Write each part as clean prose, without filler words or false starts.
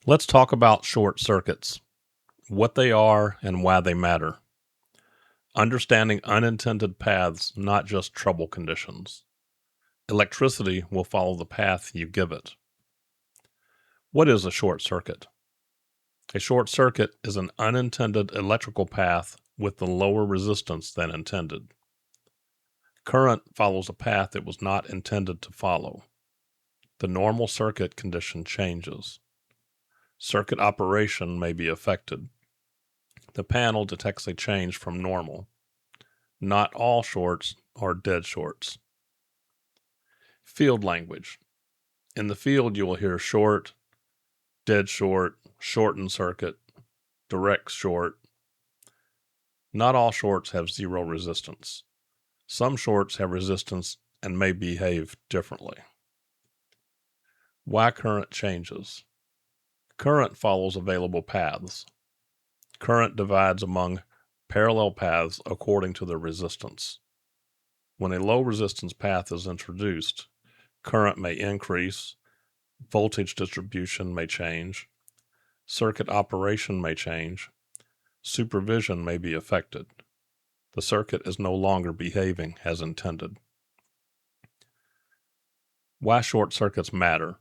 Let's talk about short circuits, what they are and why they matter. Understanding unintended paths, not just trouble conditions. Electricity will follow the path you give it. What is a short circuit? A short circuit is an unintended electrical path with the lower resistance than intended. Current follows a path it was not intended to follow. The normal circuit condition changes. Circuit operation may be affected. The panel detects a change from normal. Not all shorts are dead shorts. Field language. In the field, you will hear short, dead short, shortened circuit, direct short. Not all shorts have zero resistance. Some shorts have resistance and may behave differently. Why current changes? Current follows available paths. Current divides among parallel paths according to their resistance. When a low resistance path is introduced, current may increase, voltage distribution may change, circuit operation may change, supervision may be affected. The circuit is no longer behaving as intended. Why short circuits matter?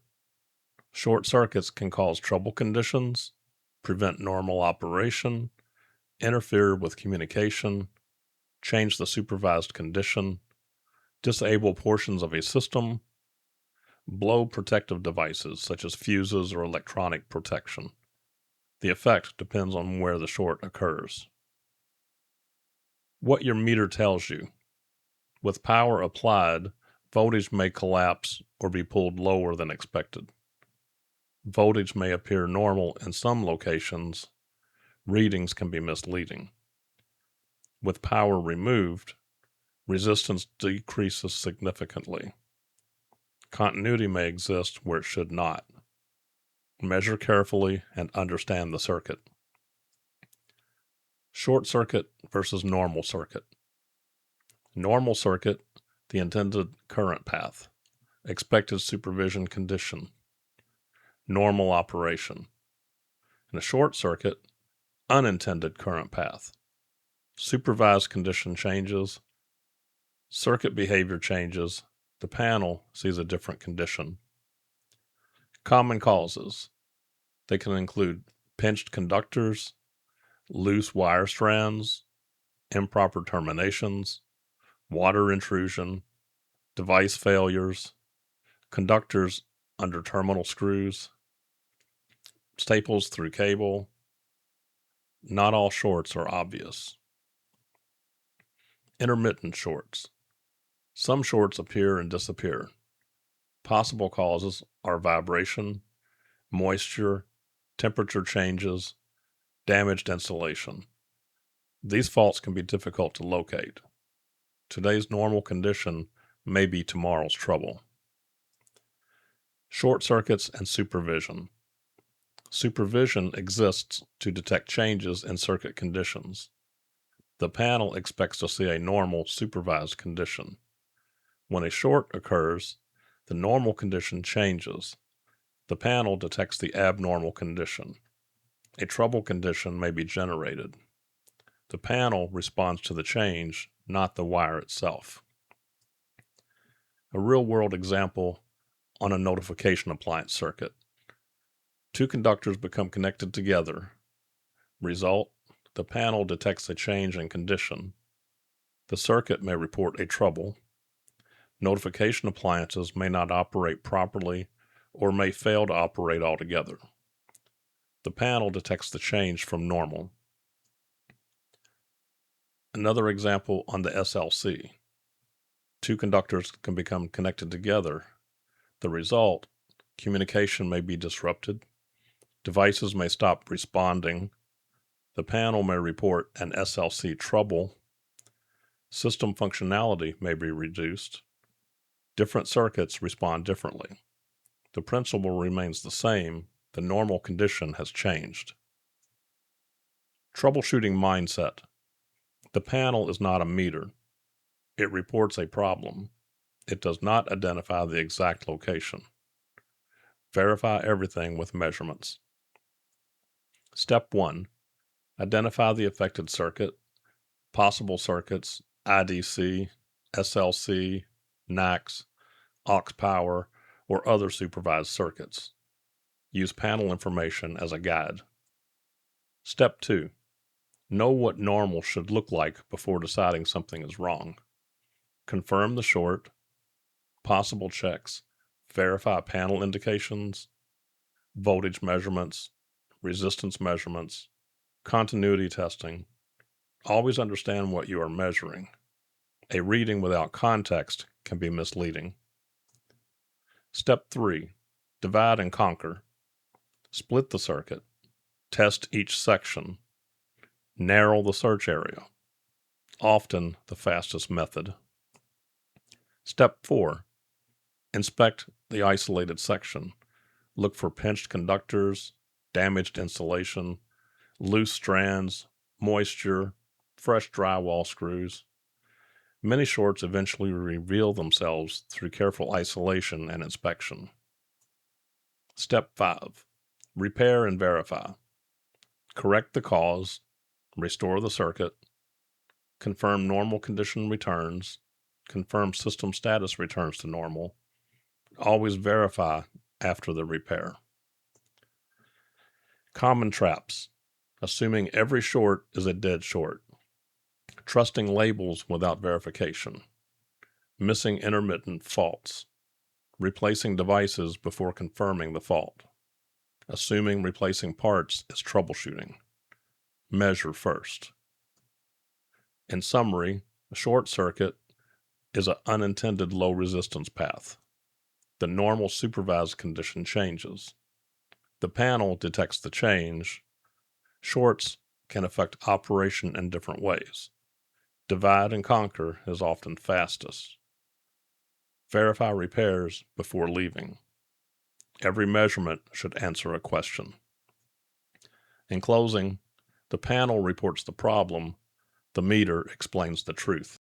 Short circuits can cause trouble conditions, prevent normal operation, interfere with communication, change the supervised condition, disable portions of a system, blow protective devices such as fuses or electronic protection. The effect depends on where the short occurs. What your meter tells you. With power applied, voltage may collapse or be pulled lower than expected. Voltage may appear normal in some locations. Readings can be misleading. With power removed, resistance decreases significantly. Continuity may exist where it should not. Measure carefully and understand the circuit. Short circuit versus normal circuit. Normal circuit, the intended current path. Expected supervision condition. Normal operation. In a short circuit, unintended current path. Supervised condition changes. Circuit behavior changes. The panel sees a different condition. Common causes. They can include pinched conductors, loose wire strands, improper terminations, water intrusion, device failures, conductors under terminal screws, staples through cable. Not all shorts are obvious. Intermittent shorts. Some shorts appear and disappear. Possible causes are vibration, moisture, temperature changes, damaged insulation. These faults can be difficult to locate. Today's normal condition may be tomorrow's trouble. Short circuits and supervision. Supervision exists to detect changes in circuit conditions. The panel expects to see a normal supervised condition. When a short occurs, the normal condition changes. The panel detects the abnormal condition. A trouble condition may be generated. The panel responds to the change, not the wire itself. A real-world example on a notification appliance circuit. Two conductors become connected together. Result, the panel detects a change in condition. The circuit may report a trouble. Notification appliances may not operate properly or may fail to operate altogether. The panel detects the change from normal. Another example on the SLC. Two conductors can become connected together. The result, communication may be disrupted. Devices may stop responding. The panel may report an SLC trouble. System functionality may be reduced. Different circuits respond differently. The principle remains the same. The normal condition has changed. Troubleshooting mindset. The panel is not a meter. It reports a problem. It does not identify the exact location. Verify everything with measurements. Step 1. Identify the affected circuit, possible circuits, IDC, SLC, NACS, aux power, or other supervised circuits. Use panel information as a guide. Step 2. Know what normal should look like before deciding something is wrong. Confirm the short, possible checks, verify panel indications, voltage measurements, resistance measurements, continuity testing. Always understand what you are measuring. A reading without context can be misleading. Step 3. Divide and conquer. Split the circuit. Test each section. Narrow the search area. Often the fastest method. Step 4. Inspect the isolated section. Look for pinched conductors, damaged insulation, loose strands, moisture, fresh drywall screws. Many shorts eventually reveal themselves through careful isolation and inspection. Step 5. Repair and verify. Correct the cause, restore the circuit, confirm normal condition returns, confirm system status returns to normal. Always verify after the repair. Common traps. Assuming every short is a dead short. Trusting labels without verification. Missing intermittent faults. Replacing devices before confirming the fault. Assuming replacing parts is troubleshooting. Measure first. In summary, a short circuit is an unintended low resistance path. The normal supervised condition changes. The panel detects the change. Shorts can affect operation in different ways. Divide and conquer is often fastest. Verify repairs before leaving. Every measurement should answer a question. In closing, the panel reports the problem, the meter explains the truth.